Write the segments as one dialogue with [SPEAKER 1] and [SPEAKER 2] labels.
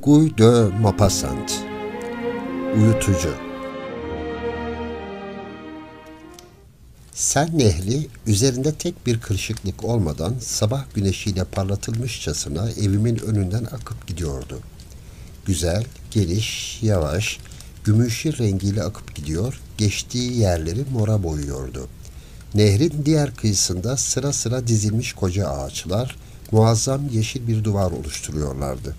[SPEAKER 1] Guy de Maupassant. Uyutucu. Sen Nehri üzerinde tek bir kırışıklık olmadan sabah güneşiyle parlatılmışçasına evimin önünden akıp gidiyordu. Güzel, geniş, yavaş, gümüşü rengiyle akıp gidiyor, geçtiği yerleri mora boyuyordu. Nehrin diğer kıyısında sıra sıra dizilmiş koca ağaçlar, muazzam yeşil bir duvar oluşturuyorlardı.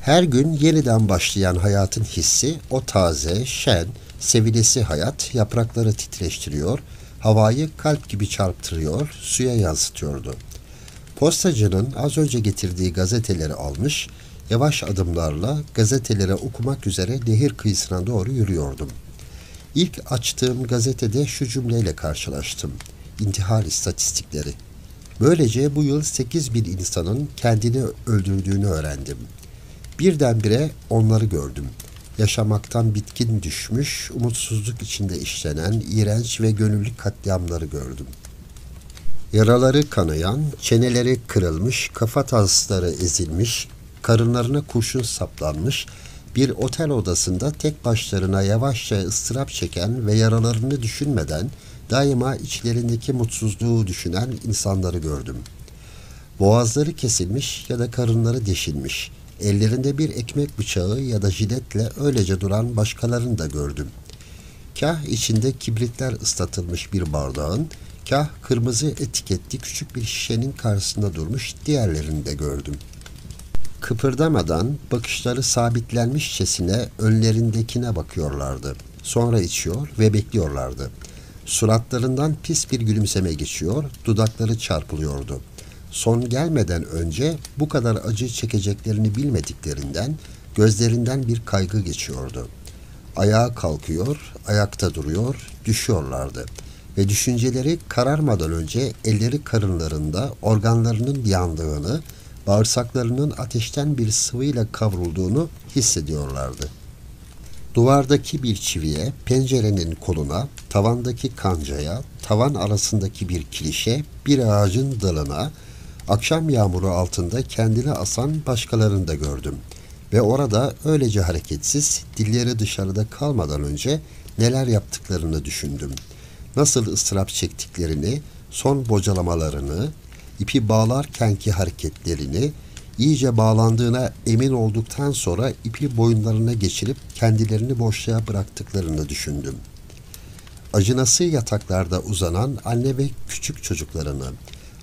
[SPEAKER 1] Her gün yeniden başlayan hayatın hissi, o taze, şen, sevilesi hayat yaprakları titreştiriyor, havayı kalp gibi çarptırıyor, suya yansıtıyordu. Postacının az önce getirdiği gazeteleri almış, yavaş adımlarla gazeteleri okumak üzere nehir kıyısına doğru yürüyordum. İlk açtığım gazetede şu cümleyle karşılaştım: İntihar istatistikleri. Böylece bu yıl 8.000 insanın kendini öldürdüğünü öğrendim. Birdenbire onları gördüm. Yaşamaktan bitkin düşmüş, umutsuzluk içinde işlenen iğrenç ve gönüllü katliamları gördüm. Yaraları kanayan, çeneleri kırılmış, kafatasları ezilmiş, karınlarına kurşun saplanmış, bir otel odasında tek başlarına yavaşça ıstırap çeken ve yaralarını düşünmeden daima içlerindeki mutsuzluğu düşünen insanları gördüm. Boğazları kesilmiş ya da karınları deşilmiş, ellerinde bir ekmek bıçağı ya da jiletle öylece duran başkalarını da gördüm. Kah içinde kibritler ıslatılmış bir bardağın, kah kırmızı etiketli küçük bir şişenin karşısında durmuş diğerlerini de gördüm. Kıpırdamadan bakışları sabitlenmişçesine önlerindekine bakıyorlardı. Sonra içiyor ve bekliyorlardı. Suratlarından pis bir gülümseme geçiyor, dudakları çarpılıyordu. Son gelmeden önce bu kadar acı çekeceklerini bilmediklerinden gözlerinden bir kaygı geçiyordu. Ayağa kalkıyor, ayakta duruyor, düşüyorlardı. Ve düşünceleri kararmadan önce elleri karınlarında organlarının yandığını, bağırsaklarının ateşten bir sıvıyla kavrulduğunu hissediyorlardı. Duvardaki bir çiviye, pencerenin koluna, tavandaki kancaya, tavan arasındaki bir kilişe, bir ağacın dalına, akşam yağmuru altında kendini asan başkalarını da gördüm. Ve orada öylece hareketsiz, dilleri dışarıda kalmadan önce neler yaptıklarını düşündüm. Nasıl ıstırap çektiklerini, son bocalamalarını, ipi bağlarkenki hareketlerini, iyice bağlandığına emin olduktan sonra ipi boyunlarına geçirip kendilerini boşluğa bıraktıklarını düşündüm. Acınası yataklarda uzanan anne ve küçük çocuklarını,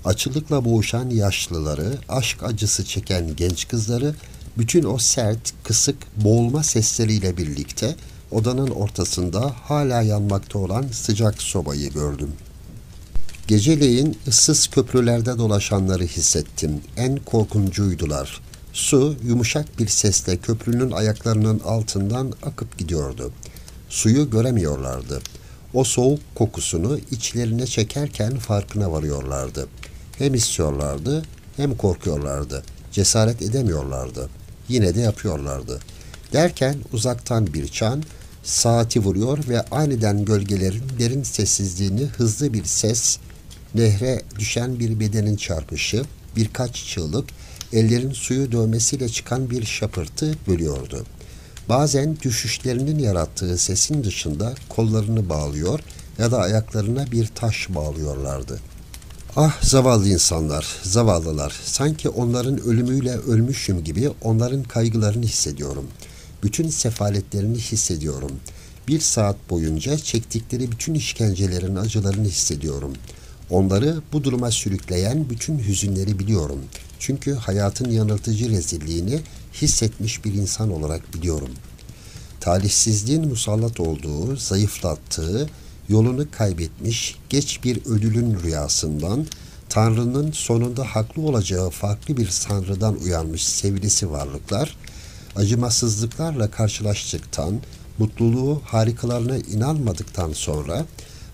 [SPEAKER 1] açlıkla boğuşan yaşlıları, aşk acısı çeken genç kızları, bütün o sert, kısık, boğulma sesleriyle birlikte odanın ortasında hala yanmakta olan sıcak sobayı gördüm. Geceleyin ıssız köprülerde dolaşanları hissettim. En korkuncuydular. Su yumuşak bir sesle köprünün ayaklarının altından akıp gidiyordu. Suyu göremiyorlardı. O soğuk kokusunu içlerine çekerken farkına varıyorlardı. Hem istiyorlardı hem korkuyorlardı. Cesaret edemiyorlardı. Yine de yapıyorlardı. Derken uzaktan bir çan saati vuruyor ve aniden gölgelerin derin sessizliğini hızlı bir ses, nehre düşen bir bedenin çarpışı, birkaç çığlık, ellerin suyu dövmesiyle çıkan bir şapırtı bölüyordu. Bazen düşüşlerinin yarattığı sesin dışında kollarını bağlıyor ya da ayaklarına bir taş bağlıyorlardı. Ah zavallı insanlar, zavallılar, sanki onların ölümüyle ölmüşüm gibi onların kaygılarını hissediyorum. Bütün sefaletlerini hissediyorum. 1 saat boyunca çektikleri bütün işkencelerin acılarını hissediyorum. Onları bu duruma sürükleyen bütün hüzünleri biliyorum. Çünkü hayatın yanıltıcı rezilliğini hissetmiş bir insan olarak biliyorum. Talihsizliğin musallat olduğu, zayıflattığı, yolunu kaybetmiş geç bir ödülün rüyasından, Tanrı'nın sonunda haklı olacağı farklı bir Tanrı'dan uyanmış sevilisi varlıklar, acımasızlıklarla karşılaştıktan, mutluluğu harikalarına inanmadıktan sonra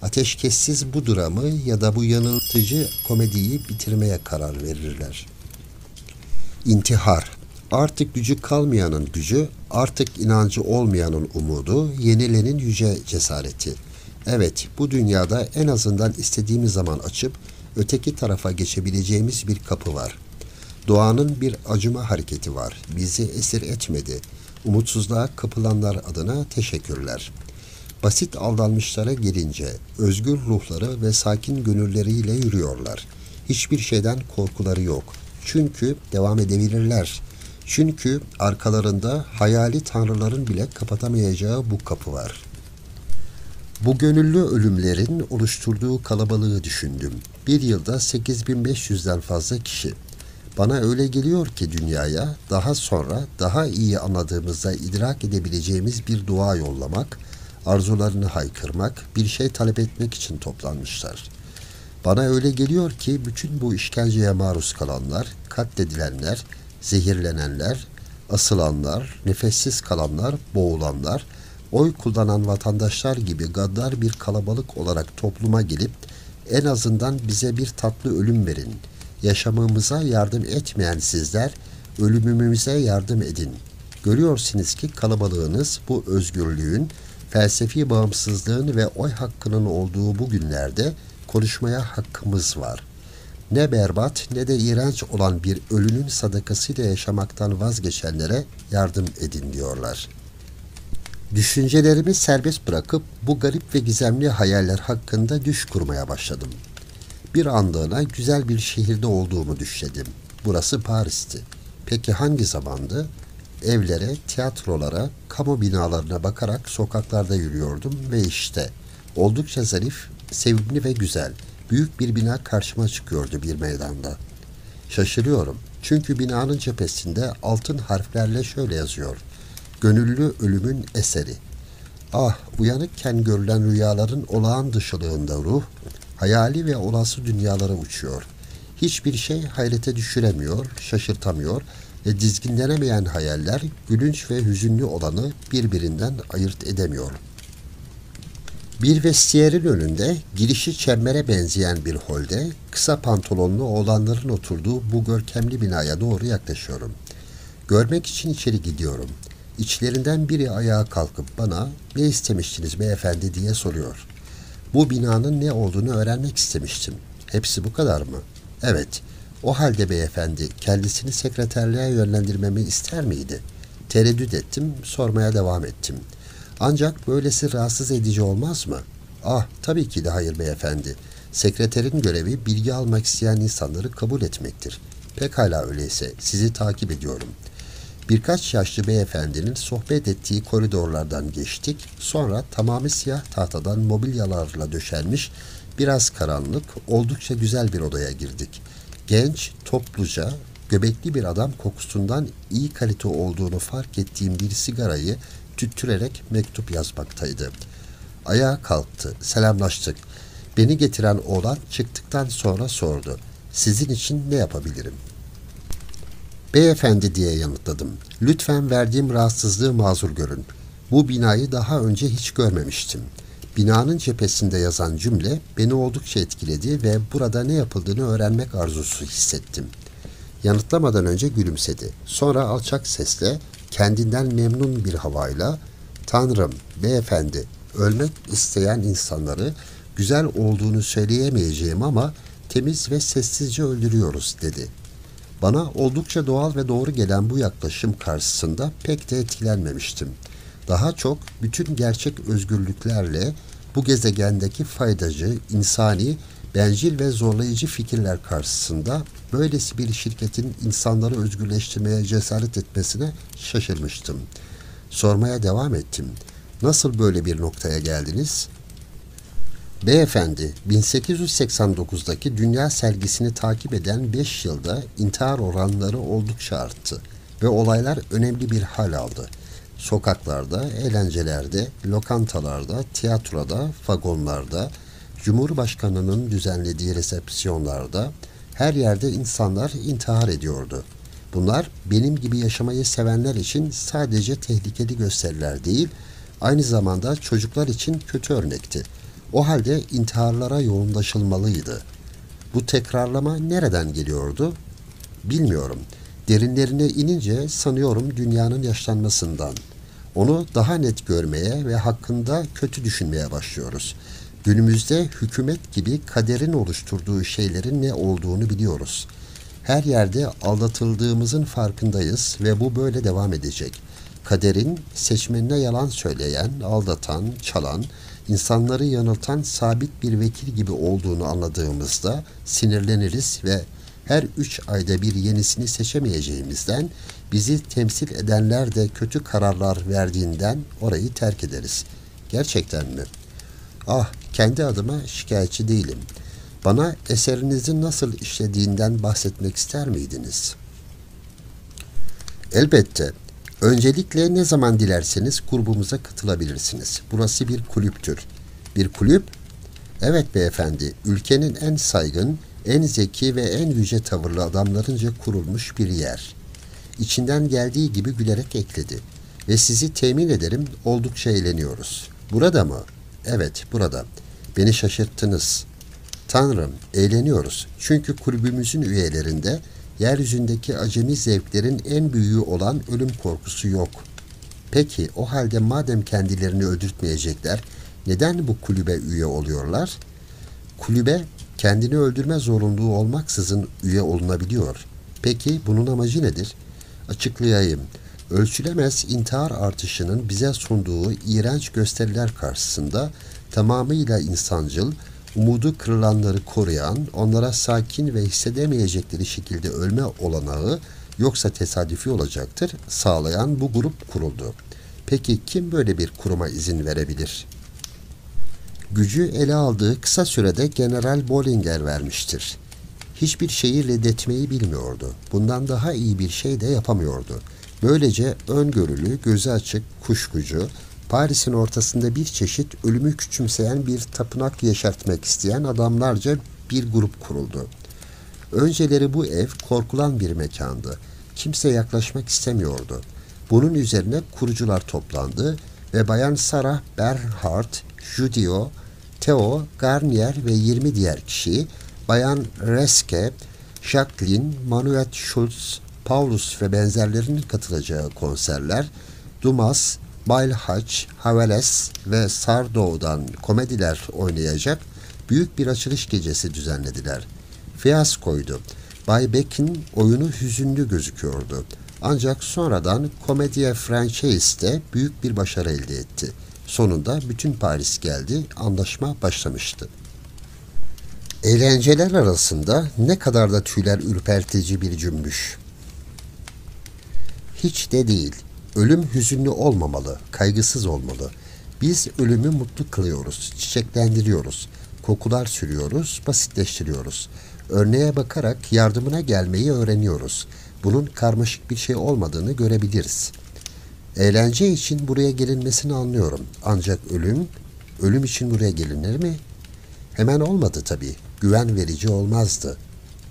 [SPEAKER 1] ateşkessiz bu dramı ya da bu yanıltıcı komediyi bitirmeye karar verirler. İntihar, artık gücü kalmayanın gücü, artık inancı olmayanın umudu, yenilenin yüce cesareti. Evet, bu dünyada en azından istediğimiz zaman açıp öteki tarafa geçebileceğimiz bir kapı var. Doğanın bir acıma hareketi var. Bizi esir etmedi. Umutsuzluğa kapılanlar adına teşekkürler. Basit aldanmışlara gelince özgür ruhları ve sakin gönülleriyle yürüyorlar. Hiçbir şeyden korkuları yok. Çünkü devam edebilirler. Çünkü arkalarında hayali tanrıların bile kapatamayacağı bu kapı var. Bu gönüllü ölümlerin oluşturduğu kalabalığı düşündüm. Bir yılda 8500'den fazla kişi. Bana öyle geliyor ki dünyaya daha sonra daha iyi anladığımızda idrak edebileceğimiz bir dua yollamak, arzularını haykırmak, bir şey talep etmek için toplanmışlar. Bana öyle geliyor ki bütün bu işkenceye maruz kalanlar, katledilenler, zehirlenenler, asılanlar, nefessiz kalanlar, boğulanlar, oy kullanan vatandaşlar gibi gaddar bir kalabalık olarak topluma gelip en azından bize bir tatlı ölüm verin. Yaşamamıza yardım etmeyen sizler ölümümüze yardım edin. Görüyorsunuz ki kalabalığınız bu özgürlüğün, felsefi bağımsızlığın ve oy hakkının olduğu bu günlerde konuşmaya hakkımız var. Ne berbat ne de iğrenç olan bir ölünün sadakasıyla yaşamaktan vazgeçenlere yardım edin diyorlar. Düşüncelerimi serbest bırakıp bu garip ve gizemli hayaller hakkında düş kurmaya başladım. Bir anlığına güzel bir şehirde olduğumu düşledim. Burası Paris'ti. Peki hangi zamandı? Evlere, tiyatrolara, kamu binalarına bakarak sokaklarda yürüyordum ve işte oldukça zarif, sevimli ve güzel büyük bir bina karşıma çıkıyordu bir meydanda. Şaşırıyorum çünkü binanın cephesinde altın harflerle şöyle yazıyor: Gönüllü ölümün eseri. Ah, uyanıkken görülen rüyaların olağan dışılığında ruh, hayali ve olası dünyalara uçuyor. Hiçbir şey hayrete düşüremiyor, şaşırtamıyor ve dizginlenemeyen hayaller gülünç ve hüzünlü olanı birbirinden ayırt edemiyor. Bir vestiyerin önünde girişi çembere benzeyen bir holde kısa pantolonlu oğlanların oturduğu bu görkemli binaya doğru yaklaşıyorum. Görmek için içeri gidiyorum. İçlerinden biri ayağa kalkıp bana "Ne istemiştiniz beyefendi?" diye soruyor. Bu binanın ne olduğunu öğrenmek istemiştim. Hepsi bu kadar mı? Evet. O halde beyefendi kendisini sekreterliğe yönlendirmemi ister miydi? Tereddüt ettim, sormaya devam ettim. Ancak böylesi rahatsız edici olmaz mı? Ah, tabii ki de hayır beyefendi. Sekreterin görevi bilgi almak isteyen insanları kabul etmektir. Pekala öyleyse sizi takip ediyorum. Birkaç yaşlı beyefendinin sohbet ettiği koridorlardan geçtik. Sonra tamamı siyah tahtadan mobilyalarla döşenmiş, biraz karanlık, oldukça güzel bir odaya girdik. Genç, topluca, göbekli bir adam kokusundan iyi kalite olduğunu fark ettiğim bir sigarayı tüttürerek mektup yazmaktaydı. Ayağa kalktı, selamlaştık. Beni getiren oğlan çıktıktan sonra sordu: "Sizin için ne yapabilirim?" "Beyefendi," diye yanıtladım. "Lütfen verdiğim rahatsızlığı mazur görün. Bu binayı daha önce hiç görmemiştim." Binanın cephesinde yazan cümle beni oldukça etkiledi ve burada ne yapıldığını öğrenmek arzusu hissettim. Yanıtlamadan önce gülümsedi. Sonra alçak sesle, kendinden memnun bir havayla, "Tanrım, beyefendi, ölmek isteyen insanları güzel olduğunu söyleyemeyeceğim ama temiz ve sessizce öldürüyoruz," dedi. Bana oldukça doğal ve doğru gelen bu yaklaşım karşısında pek de etkilenmemiştim. Daha çok bütün gerçek özgürlüklerle bu gezegendeki faydacı, insani, bencil ve zorlayıcı fikirler karşısında böylesi bir şirketin insanları özgürleştirmeye cesaret etmesine şaşırmıştım. Sormaya devam ettim. "Nasıl böyle bir noktaya geldiniz?" "Beyefendi, 1889'daki dünya sergisini takip eden 5 yılda intihar oranları oldukça arttı ve olaylar önemli bir hal aldı. Sokaklarda, eğlencelerde, lokantalarda, tiyatroda, vagonlarda, Cumhurbaşkanı'nın düzenlediği resepsiyonlarda, her yerde insanlar intihar ediyordu. Bunlar benim gibi yaşamayı sevenler için sadece tehlikeli gösteriler değil, aynı zamanda çocuklar için kötü örnekti. O halde intiharlara yoğunlaşılmalıydı. Bu tekrarlama nereden geliyordu? Bilmiyorum. Derinlerine inince sanıyorum dünyanın yaşlanmasından. Onu daha net görmeye ve hakkında kötü düşünmeye başlıyoruz. Günümüzde hükümet gibi kaderin oluşturduğu şeylerin ne olduğunu biliyoruz. Her yerde aldatıldığımızın farkındayız ve bu böyle devam edecek. Kaderin seçmenine yalan söyleyen, aldatan, çalan, insanları yanıltan sabit bir vekil gibi olduğunu anladığımızda sinirleniriz ve her 3 ayda bir yenisini seçemeyeceğimizden, bizi temsil edenler de kötü kararlar verdiğinden orayı terk ederiz. Gerçekten mi? Ah, kendi adıma şikayetçi değilim. Bana eserinizin nasıl işlediğinden bahsetmek ister miydiniz? Elbette. Öncelikle ne zaman dilerseniz grubumuza katılabilirsiniz. Burası bir kulüptür. Bir kulüp? Evet beyefendi, ülkenin en saygın, en zeki ve en yüce tavırlı adamlarınca kurulmuş bir yer. İçinden geldiği gibi gülerek ekledi. Ve sizi temin ederim, oldukça eğleniyoruz. Burada mı? Evet, burada. Beni şaşırttınız. Tanrım, eğleniyoruz. Çünkü kulübümüzün üyelerinde yeryüzündeki acemi zevklerin en büyüğü olan ölüm korkusu yok. Peki o halde madem kendilerini öldürtmeyecekler, neden bu kulübe üye oluyorlar? Kulübe kendini öldürme zorunluluğu olmaksızın üye olunabiliyor. Peki bunun amacı nedir? Açıklayayım. Ölçülemez intihar artışının bize sunduğu iğrenç gösteriler karşısında tamamıyla insancıl, umudu kırılanları koruyan, onlara sakin ve hissedemeyecekleri şekilde ölme olanağı yoksa tesadüfi olacaktır, sağlayan bu grup kuruldu. Peki kim böyle bir kuruma izin verebilir? Gücü ele aldığı kısa sürede General Bollinger vermiştir. Hiçbir şeyi reddetmeyi bilmiyordu. Bundan daha iyi bir şey de yapamıyordu. Böylece öngörülü, gözü açık, kuşkucu, Paris'in ortasında bir çeşit ölümü küçümseyen bir tapınak yaşatmak isteyen adamlarca bir grup kuruldu. Önceleri bu ev korkulan bir mekandı. Kimse yaklaşmak istemiyordu. Bunun üzerine kurucular toplandı ve Bayan Sarah Bernhardt, Judio, Theo Garnier ve 20 diğer kişi, Bayan Reske, Jacqueline, Manuel Schultz, Paulus ve benzerlerinin katılacağı konserler, Dumas, Bailhaç, Haveles ve Sardou'dan komediler oynayacak büyük bir açılış gecesi düzenlediler. Fiyaskoydu. Bay Beck'in oyunu hüzünlü gözüküyordu. Ancak sonradan Komedie Francais'te büyük bir başarı elde etti. Sonunda bütün Paris geldi, anlaşma başlamıştı. Eğlenceler arasında ne kadar da tüyler ürpertici bir cümbüş. Hiç de değil. Ölüm hüzünlü olmamalı, kaygısız olmalı. Biz ölümü mutlu kılıyoruz, çiçeklendiriyoruz, kokular sürüyoruz, basitleştiriyoruz. Örneğe bakarak yardımına gelmeyi öğreniyoruz. Bunun karmaşık bir şey olmadığını görebiliriz. Eğlence için buraya gelinmesini anlıyorum. Ancak ölüm için buraya gelinir mi? Hemen olmadı tabii. Güven verici olmazdı.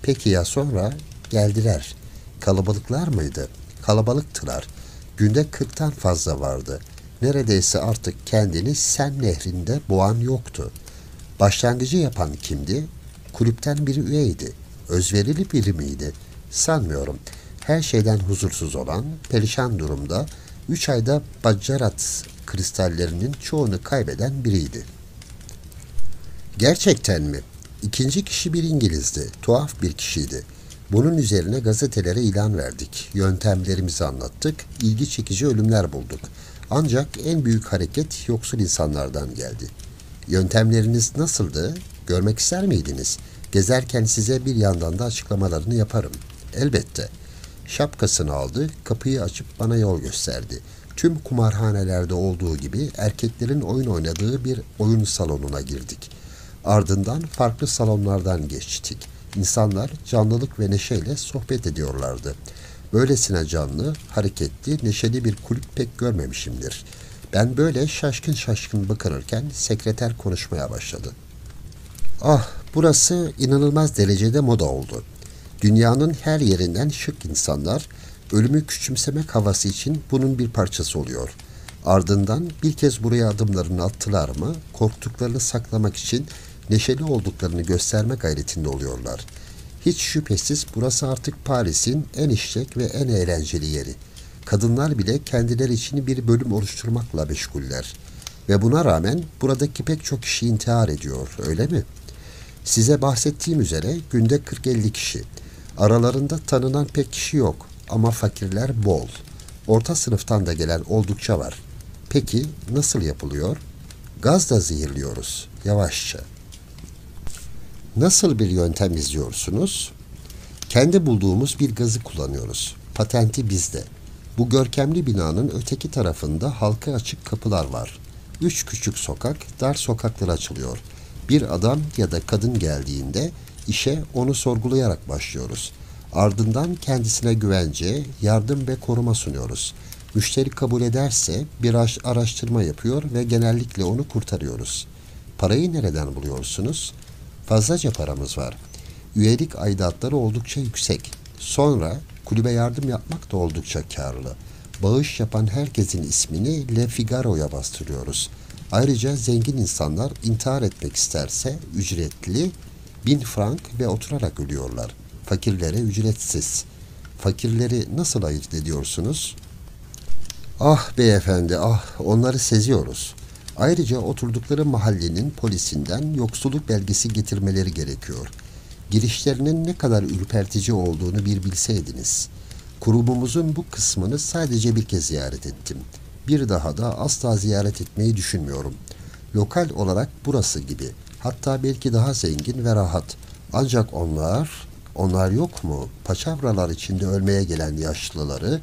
[SPEAKER 1] Peki ya sonra? Geldiler. Kalabalıklar mıydı? Kalabalıktılar. Günde 40'tan fazla vardı. Neredeyse artık kendini Sen Nehri'nde boğan yoktu. Başlangıcı yapan kimdi? Kulüpten bir üyeydi. Özverili biri miydi? Sanmıyorum. Her şeyden huzursuz olan, perişan durumda, 3 ayda Baccarat kristallerinin çoğunu kaybeden biriydi. Gerçekten mi? İkinci kişi bir İngilizdi. Tuhaf bir kişiydi. Bunun üzerine gazetelere ilan verdik. Yöntemlerimizi anlattık. İlgi çekici ölümler bulduk. Ancak en büyük hareket yoksul insanlardan geldi. Yöntemleriniz nasıldı? Görmek ister miydiniz? Gezerken size bir yandan da açıklamalarını yaparım. Elbette. Şapkasını aldı, kapıyı açıp bana yol gösterdi. Tüm kumarhanelerde olduğu gibi erkeklerin oyun oynadığı bir oyun salonuna girdik. Ardından farklı salonlardan geçtik. İnsanlar canlılık ve neşeyle sohbet ediyorlardı. Böylesine canlı, hareketli, neşeli bir kulüp pek görmemişimdir. Ben böyle şaşkın şaşkın bakınırken sekreter konuşmaya başladı. Ah, burası inanılmaz derecede moda oldu. Dünyanın her yerinden şık insanlar, ölümü küçümsemek havası için bunun bir parçası oluyor. Ardından bir kez buraya adımlarını attılar mı, korktuklarını saklamak için neşeli olduklarını gösterme gayretinde oluyorlar. Hiç şüphesiz burası artık Paris'in en işlek ve en eğlenceli yeri. Kadınlar bile kendileri için bir bölüm oluşturmakla meşguller. Ve buna rağmen buradaki pek çok kişi intihar ediyor, öyle mi? Size bahsettiğim üzere günde 40-50 kişi. Aralarında tanınan pek kişi yok ama fakirler bol. Orta sınıftan da gelen oldukça var. Peki nasıl yapılıyor? Gazla zehirliyoruz, yavaşça. Nasıl bir yöntem izliyorsunuz? Kendi bulduğumuz bir gazı kullanıyoruz. Patenti bizde. Bu görkemli binanın öteki tarafında halka açık kapılar var. 3 küçük sokak, dar sokaklar açılıyor. Bir adam ya da kadın geldiğinde işe onu sorgulayarak başlıyoruz. Ardından kendisine güvence, yardım ve koruma sunuyoruz. Müşteri kabul ederse bir araştırma yapıyor ve genellikle onu kurtarıyoruz. Parayı nereden buluyorsunuz? Fazlaca paramız var. Üyelik aidatları oldukça yüksek. Sonra kulübe yardım yapmak da oldukça karlı. Bağış yapan herkesin ismini Le Figaro'ya bastırıyoruz. Ayrıca zengin insanlar intihar etmek isterse ücretli 1.000 frank ve oturarak ölüyorlar. Fakirlere ücretsiz. Fakirleri nasıl ayırt ediyorsunuz? Ah beyefendi, ah, onları seziyoruz. Ayrıca oturdukları mahallenin polisinden yoksulluk belgesi getirmeleri gerekiyor. Girişlerinin ne kadar ürpertici olduğunu bir bilseydiniz. Kurumumuzun bu kısmını sadece bir kez ziyaret ettim. Bir daha da asla ziyaret etmeyi düşünmüyorum. Lokal olarak burası gibi. Hatta belki daha zengin ve rahat. Ancak onlar yok mu? Paçavralar içinde ölmeye gelen yaşlıları,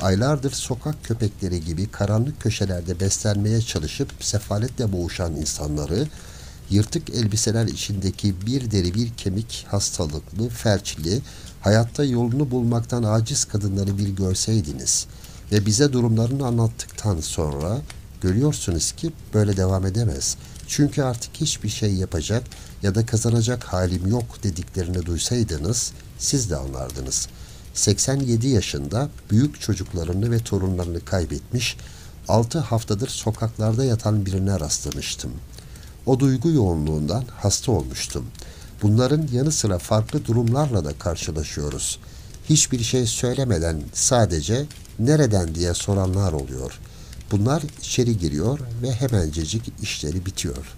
[SPEAKER 1] aylardır sokak köpekleri gibi karanlık köşelerde beslenmeye çalışıp sefaletle boğuşan insanları, yırtık elbiseler içindeki bir deri bir kemik hastalıklı, felçli, hayatta yolunu bulmaktan aciz kadınları bir görseydiniz ve bize durumlarını anlattıktan sonra görüyorsunuz ki böyle devam edemez. Çünkü artık hiçbir şey yapacak ya da kazanacak halim yok dediklerini duysaydınız siz de anlardınız. 87 yaşında büyük çocuklarını ve torunlarını kaybetmiş, 6 haftadır sokaklarda yatan birine rastlamıştım. O duygu yoğunluğundan hasta olmuştum. Bunların yanı sıra farklı durumlarla da karşılaşıyoruz. Hiçbir şey söylemeden sadece nereden diye soranlar oluyor. Bunlar içeri giriyor ve hemencecik işleri bitiyor.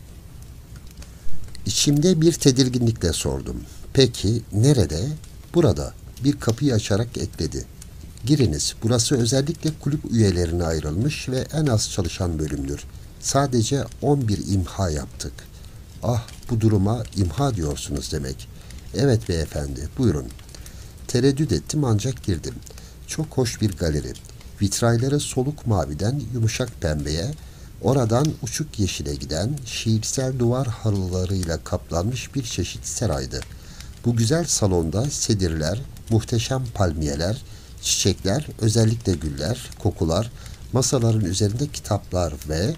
[SPEAKER 1] İçimde bir tedirginlikle sordum. Peki nerede? Burada. Bir kapıyı açarak ekledi. Giriniz. Burası özellikle kulüp üyelerine ayrılmış ve en az çalışan bölümdür. Sadece 11 imha yaptık. Ah, bu duruma imha diyorsunuz demek. Evet beyefendi, buyurun. Tereddüt ettim ancak girdim. Çok hoş bir galeri. Vitrayları soluk maviden yumuşak pembeye, oradan uçuk yeşile giden şiirsel duvar halılarıyla kaplanmış bir çeşit seraydı. Bu güzel salonda sedirler, muhteşem palmiyeler, çiçekler, özellikle güller, kokular, masaların üzerinde kitaplar ve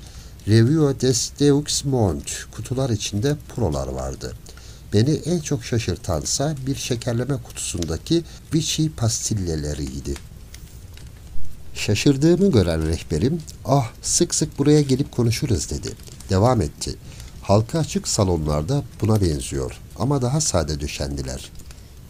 [SPEAKER 1] Revue des Deux Mondes kutular içinde prolar vardı. Beni en çok şaşırtansa bir şekerleme kutusundaki Vichy pastilleleriydi. Şaşırdığımı gören rehberim, ah sık sık buraya gelip konuşuruz dedi. Devam etti. Halka açık salonlarda buna benziyor ama daha sade döşendiler.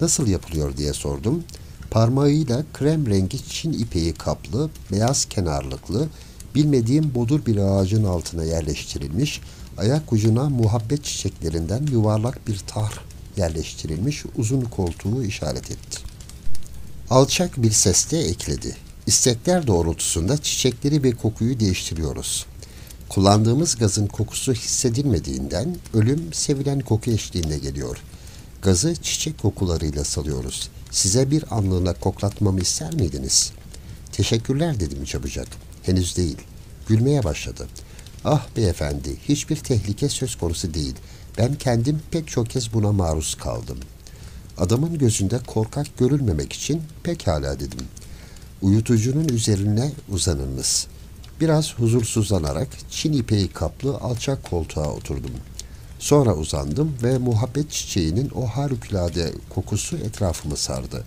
[SPEAKER 1] Nasıl yapılıyor diye sordum. Parmağıyla krem rengi Çin ipeği kaplı, beyaz kenarlıklı, bilmediğim bodur bir ağacın altına yerleştirilmiş, ayak ucuna muhabbet çiçeklerinden yuvarlak bir tar yerleştirilmiş uzun koltuğu işaret etti. Alçak bir sesle ekledi. İstekler doğrultusunda çiçekleri ve kokuyu değiştiriyoruz. Kullandığımız gazın kokusu hissedilmediğinden ölüm sevilen koku eşliğinde geliyor. Gazı çiçek kokularıyla salıyoruz. Size bir anlığına koklatmamı ister miydiniz? Teşekkürler dedim çabucak. Henüz değil. Gülmeye başladı. Ah beyefendi, hiçbir tehlike söz konusu değil. Ben kendim pek çok kez buna maruz kaldım. Adamın gözünde korkak görülmemek için pekala dedim. Uyutucunun üzerine uzanınız. Biraz huzursuzlanarak Çin ipeği kaplı alçak koltuğa oturdum. Sonra uzandım ve muhabbet çiçeğinin o harikulade kokusu etrafımı sardı.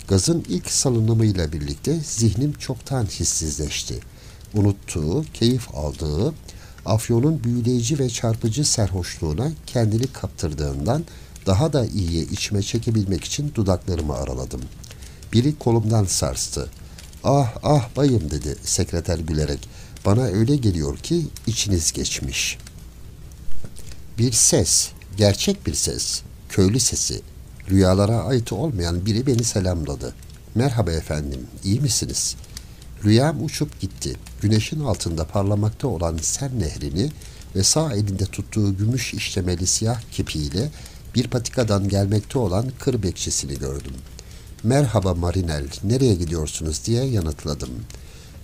[SPEAKER 1] Gazın ilk salınımıyla birlikte zihnim çoktan hissizleşti. Unuttuğu, keyif aldığı, afyonun büyüleyici ve çarpıcı serhoşluğuna kendini kaptırdığından daha da iyiye içime çekebilmek için dudaklarımı araladım. Biri kolumdan sarstı. Ah ah bayım dedi sekreter gülerek. Bana öyle geliyor ki içiniz geçmiş. Bir ses, gerçek bir ses, köylü sesi. Rüyalara ait olmayan biri beni selamladı. Merhaba efendim, iyi misiniz? Rüyam uçup gitti. Güneşin altında parlamakta olan Sen Nehri'ni ve sağ elinde tuttuğu gümüş işlemeli siyah kepiğiyle bir patikadan gelmekte olan kır bekçisini gördüm. Merhaba Marinel, nereye gidiyorsunuz diye yanıtladım.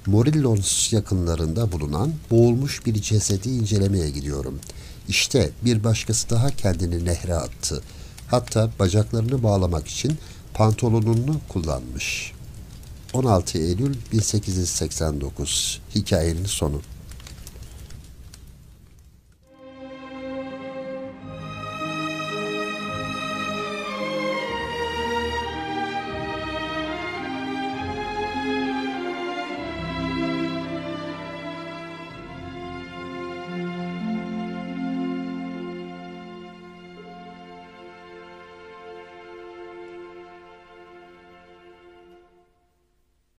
[SPEAKER 1] Morillons yakınlarında bulunan boğulmuş bir cesedi incelemeye gidiyorum. İşte bir başkası daha kendini nehre attı. Hatta bacaklarını bağlamak için pantolonunu kullanmış. 16 Eylül 1889. Hikayenin sonu.